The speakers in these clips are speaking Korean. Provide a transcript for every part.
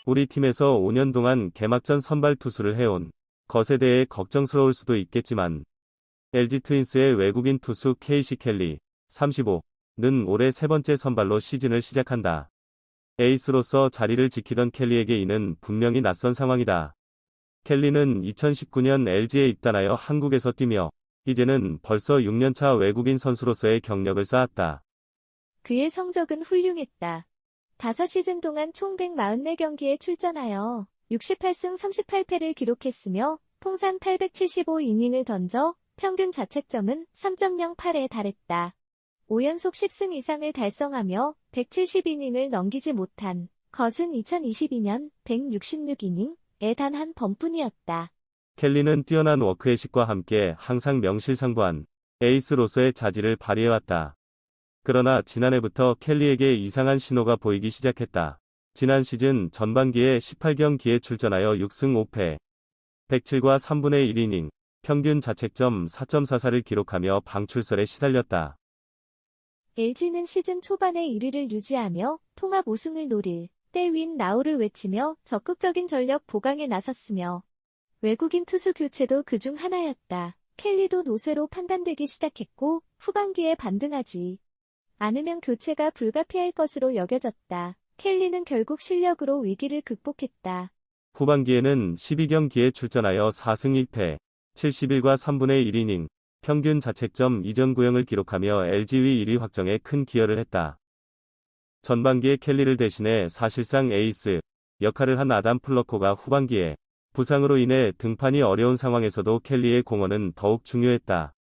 우리 팀에서 5년 동안 개막전 선발 투수를 해온 것에 대해 걱정스러울 수도 있겠지만 LG 트윈스의 외국인 투수 케이시 켈리, 35는 올해 세 번째 선발로 시즌을 시작한다. 에이스로서 자리를 지키던 켈리에게 이는 분명히 낯선 상황이다. 켈리는 2019년 LG에 입단하여 한국에서 뛰며 이제는 벌써 6년차 외국인 선수로서의 경력을 쌓았다. 그의 성적은 훌륭했다. 5시즌 동안 총 144경기에 출전하여 68승 38패를 기록했으며 통산 875이닝을 던져 평균 자책점은 3.08에 달했다. 5연속 10승 이상을 달성하며 170이닝을 넘기지 못한 것은 2022년 166이닝에 단 한 번뿐이었다. 켈리는 뛰어난 워크에식과 함께 항상 명실상부한 에이스로서의 자질을 발휘해왔다. 그러나 지난해부터 켈리에게 이상한 신호가 보이기 시작했다. 지난 시즌 전반기에 18경기에 출전하여 6승 5패, 107과 3분의 1이닝, 평균 자책점 4.44를 기록하며 방출설에 시달렸다. LG는 시즌 초반에 1위를 유지하며 통합 우승을 노릴 때 윈 나우를 외치며 적극적인 전력 보강에 나섰으며 외국인 투수 교체도 그중 하나였다. 켈리도 노쇠로 판단되기 시작했고 후반기에 반등하지 않으면 교체가 불가피할 것으로 여겨졌다. 켈리는 결국 실력으로 위기를 극복했다. 후반기에는 12경기에 출전하여 4승 1패, 71과 3분의 1이닝, 평균 자책점 2.90을 기록하며 LG위 1위 확정에 큰 기여를 했다. 전반기에 켈리를 대신해 사실상 에이스 역할을 한 아담 플러코가 후반기에 부상으로 인해 등판이 어려운 상황에서도 켈리의 공헌은 더욱 중요했다.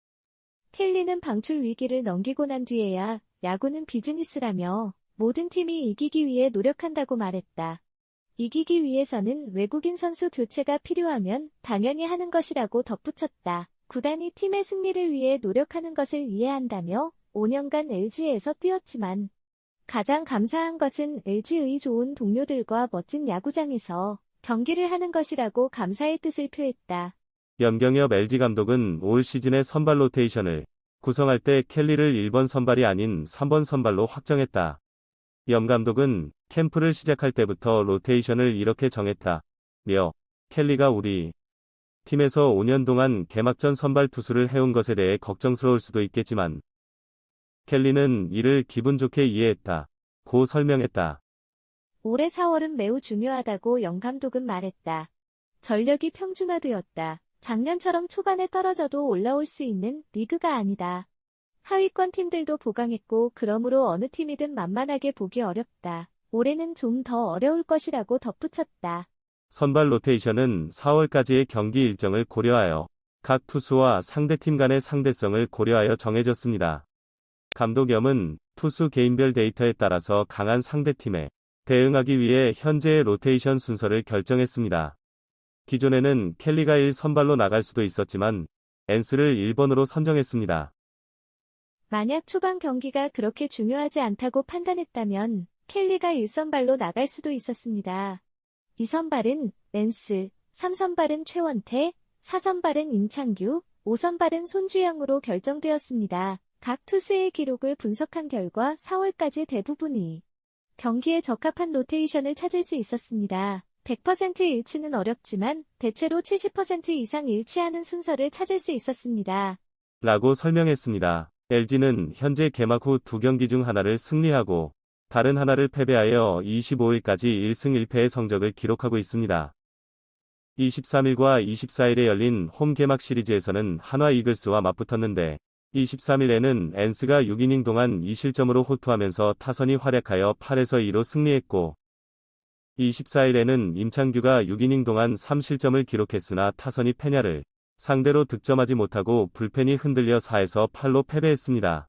켈리는 방출 위기를 넘기고 난 뒤에야 야구는 비즈니스라며 모든 팀이 이기기 위해 노력한다고 말했다. 이기기 위해서는 외국인 선수 교체가 필요하면 당연히 하는 것이라고 덧붙였다. 구단이 팀의 승리를 위해 노력하는 것을 이해한다며 5년간 LG에서 뛰었지만 가장 감사한 것은 LG의 좋은 동료들과 멋진 야구장에서 경기를 하는 것이라고 감사의 뜻을 표했다. 염경엽 LG 감독은 올 시즌의 선발 로테이션을 구성할 때 켈리를 1번 선발이 아닌 3번 선발로 확정했다. 염 감독은 캠프를 시작할 때부터 로테이션을 이렇게 정했다며 켈리가 우리 팀에서 5년 동안 개막전 선발 투수를 해온 것에 대해 걱정스러울 수도 있겠지만 켈리는 이를 기분 좋게 이해했다. 고 설명했다. 올해 4월은 매우 중요하다고 영 감독은 말했다. 전력이 평준화되었다. 작년처럼 초반에 떨어져도 올라올 수 있는 리그가 아니다. 하위권 팀들도 보강했고 그러므로 어느 팀이든 만만하게 보기 어렵다. 올해는 좀 더 어려울 것이라고 덧붙였다. 선발 로테이션은 4월까지의 경기 일정을 고려하여 각 투수와 상대팀 간의 상대성을 고려하여 정해졌습니다. 감독 염은 투수 개인별 데이터에 따라서 강한 상대팀에 대응하기 위해 현재의 로테이션 순서를 결정했습니다. 기존에는 켈리가 1선발로 나갈 수도 있었지만 엔스를 1번으로 선정했습니다. 만약 초반 경기가 그렇게 중요하지 않다고 판단했다면 켈리가 1선발로 나갈 수도 있었습니다. 2선발은 랜스, 3선발은 최원태, 4선발은 임창규, 5선발은 손주영으로 결정되었습니다. 각 투수의 기록을 분석한 결과 4월까지 대부분이 경기에 적합한 로테이션을 찾을 수 있었습니다. 100% 일치는 어렵지만 대체로 70% 이상 일치하는 순서를 찾을 수 있었습니다. 라고 설명했습니다. LG는 현재 개막 후 2경기 중 하나를 승리하고 다른 하나를 패배하여 25일까지 1승 1패의 성적을 기록하고 있습니다. 23일과 24일에 열린 홈 개막 시리즈에서는 한화 이글스와 맞붙었는데 23일에는 엔스가 6이닝 동안 2실점으로 호투하면서 타선이 활약하여 8에서 2로 승리했고 24일에는 임창규가 6이닝 동안 3실점을 기록했으나 타선이 패냐를 상대로 득점하지 못하고 불펜이 흔들려 4에서 8로 패배했습니다.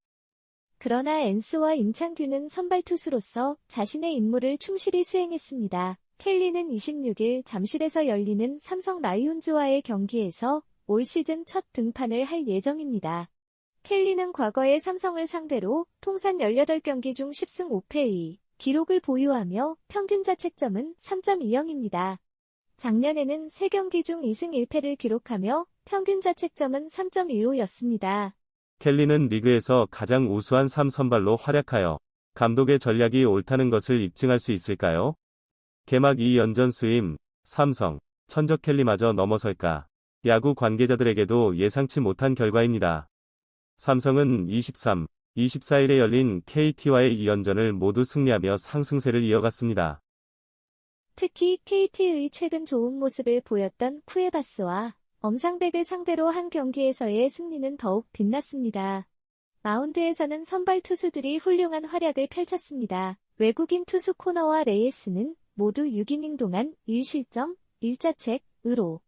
그러나 엔스와 임창규는 선발 투수로서 자신의 임무를 충실히 수행했습니다. 켈리는 26일 잠실에서 열리는 삼성 라이온즈와의 경기에서 올 시즌 첫 등판을 할 예정입니다. 켈리는 과거에 삼성을 상대로 통산 18경기 중 10승 5패의 기록을 보유하며 평균 자책점은 3.20입니다. 작년에는 3경기 중 2승 1패를 기록하며 평균 자책점은 3.15였습니다. 켈리는 리그에서 가장 우수한 3선발로 활약하여 감독의 전략이 옳다는 것을 입증할 수 있을까요? 개막 2연전 수임, 삼성, 천적 켈리마저 넘어설까. 야구 관계자들에게도 예상치 못한 결과입니다. 삼성은 23, 24일에 열린 KT와의 2연전을 모두 승리하며 상승세를 이어갔습니다. 특히 KT의 최근 좋은 모습을 보였던 쿠에바스와 엄상백을 상대로 한 경기에서의 승리는 더욱 빛났습니다. 마운드에서는 선발 투수들이 훌륭한 활약을 펼쳤습니다. 외국인 투수 코너와 레이스는 모두 6이닝 동안 1실점, 1자책으로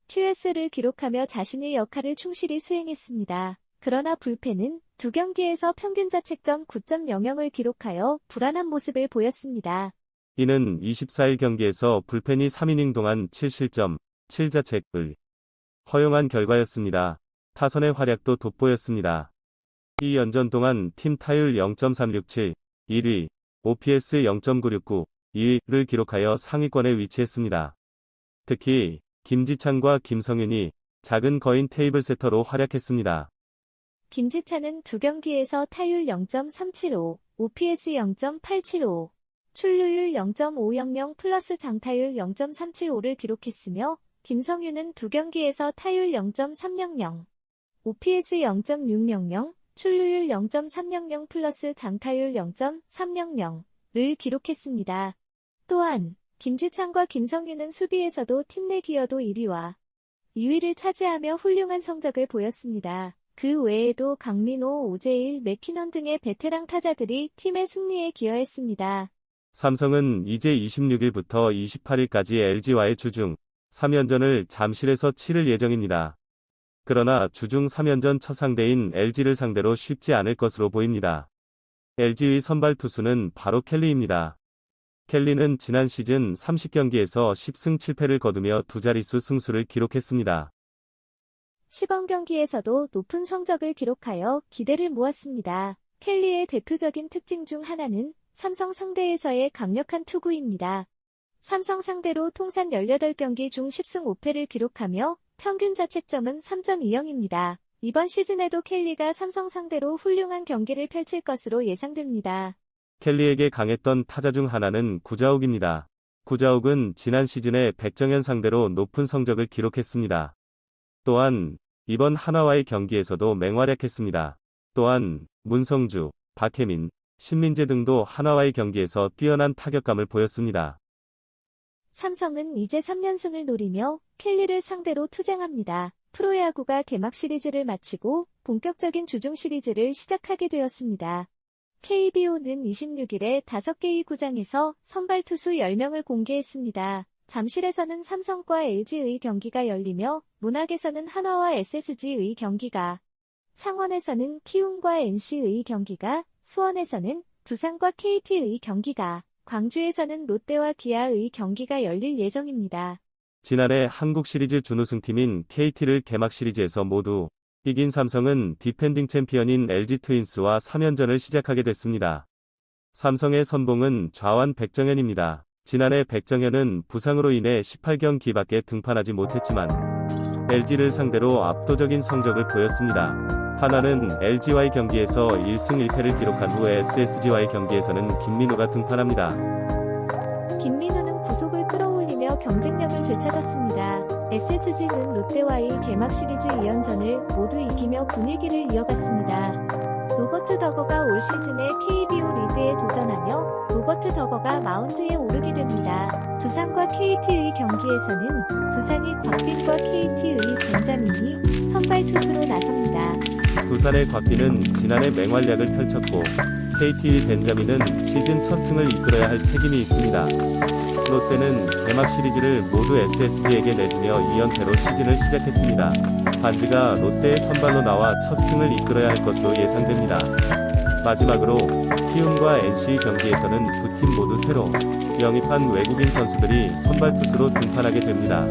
QS를 기록하며 자신의 역할을 충실히 수행했습니다. 그러나 불펜은 두 경기에서 평균 자책점 9.00을 기록하여 불안한 모습을 보였습니다. 이는 24일 경기에서 불펜이 3이닝 동안 7실점, 7자책을 허용한 결과였습니다. 타선의 활약도 돋보였습니다. 이 연전 동안 팀 타율 0.367, 1위, OPS 0.969, 2위를 기록하여 상위권에 위치했습니다. 특히 김지찬과 김성윤이 작은 거인 테이블 세터로 활약했습니다. 김지찬은 두 경기에서 타율 0.375, OPS 0.875, 출루율 0.500 플러스 장타율 0.375를 기록했으며 김성윤은 두 경기에서 타율 0.300, OPS 0.600, 출루율 0.300 플러스 장타율 0.300를 기록했습니다. 또한 김지찬과 김성윤은 수비에서도 팀 내 기여도 1위와 2위를 차지하며 훌륭한 성적을 보였습니다. 그 외에도 강민호, 오재일, 맥키넌 등의 베테랑 타자들이 팀의 승리에 기여했습니다. 삼성은 이제 26일부터 28일까지 LG와의 주중 3연전을 잠실에서 치를 예정입니다. 그러나 주중 3연전 첫 상대인 LG를 상대로 쉽지 않을 것으로 보입니다. LG의 선발 투수는 바로 켈리입니다. 켈리는 지난 시즌 30경기에서 10승 7패를 거두며 두 자릿수 승수를 기록했습니다. 시범 경기에서도 높은 성적을 기록하여 기대를 모았습니다. 켈리의 대표적인 특징 중 하나는 삼성 상대에서의 강력한 투구입니다. 삼성 상대로 통산 18경기 중 10승 5패를 기록하며 평균 자책점은 3.20입니다. 이번 시즌에도 켈리가 삼성 상대로 훌륭한 경기를 펼칠 것으로 예상됩니다. 켈리에게 강했던 타자 중 하나는 구자욱입니다. 구자욱은 지난 시즌에 백정현 상대로 높은 성적을 기록했습니다. 또한 이번 하나와의 경기에서도 맹활약했습니다. 또한 문성주, 박혜민, 신민재 등도 하나와의 경기에서 뛰어난 타격감을 보였습니다. 삼성은 이제 3연승을 노리며 켈리를 상대로 투쟁합니다. 프로야구가 개막 시리즈를 마치고 본격적인 주중 시리즈를 시작하게 되었습니다. KBO는 26일에 5개의 구장에서 선발 투수 10명을 공개했습니다. 잠실에서는 삼성과 LG의 경기가 열리며 문학에서는 한화와 SSG의 경기가, 창원에서는 키움과 NC의 경기가, 수원에서는 두산과 KT의 경기가, 광주에서는 롯데와 기아의 경기가 열릴 예정입니다. 지난해 한국 시리즈 준우승팀인 KT를 개막 시리즈에서 모두 이긴 삼성은 디펜딩 챔피언인 LG 트윈스와 3연전을 시작하게 됐습니다. 삼성의 선봉은 좌완 백정현입니다. 지난해 백정현은 부상으로 인해 18경기밖에 등판하지 못했지만 LG를 상대로 압도적인 성적을 보였습니다. 하나는 LG와의 경기에서 1승 1패를 기록한 후 SSG와의 경기에서는 김민우가 등판합니다. 김민우는 구속을 끌어올리며 경쟁력을 되찾았습니다. SSG는 롯데와의 개막 시리즈 2연전을 모두 이기며 분위기를 이어갔습니다. 로버트 더거가 올 시즌에 KBO 리그에 도전하며 로버트 더거가 마운드에 오르게 됩니다. 두산과 KT의 경기에서는 두산이 곽빈과 KT의 벤자민이 선발 투수로 나섭니다. 두산의 곽빈은 지난해 맹활약을 펼쳤고 KT의 벤자민은 시즌 첫 승을 이끌어야 할 책임이 있습니다. 롯데는 개막 시리즈를 모두 SSG에게 내주며 2연패로 시즌을 시작했습니다. 반드가 롯데의 선발로 나와 첫 승을 이끌어야 할 것으로 예상됩니다. 마지막으로 키움과 NC 경기에서는 두 팀 모두 새로 영입한 외국인 선수들이 선발 투수로 등판하게 됩니다.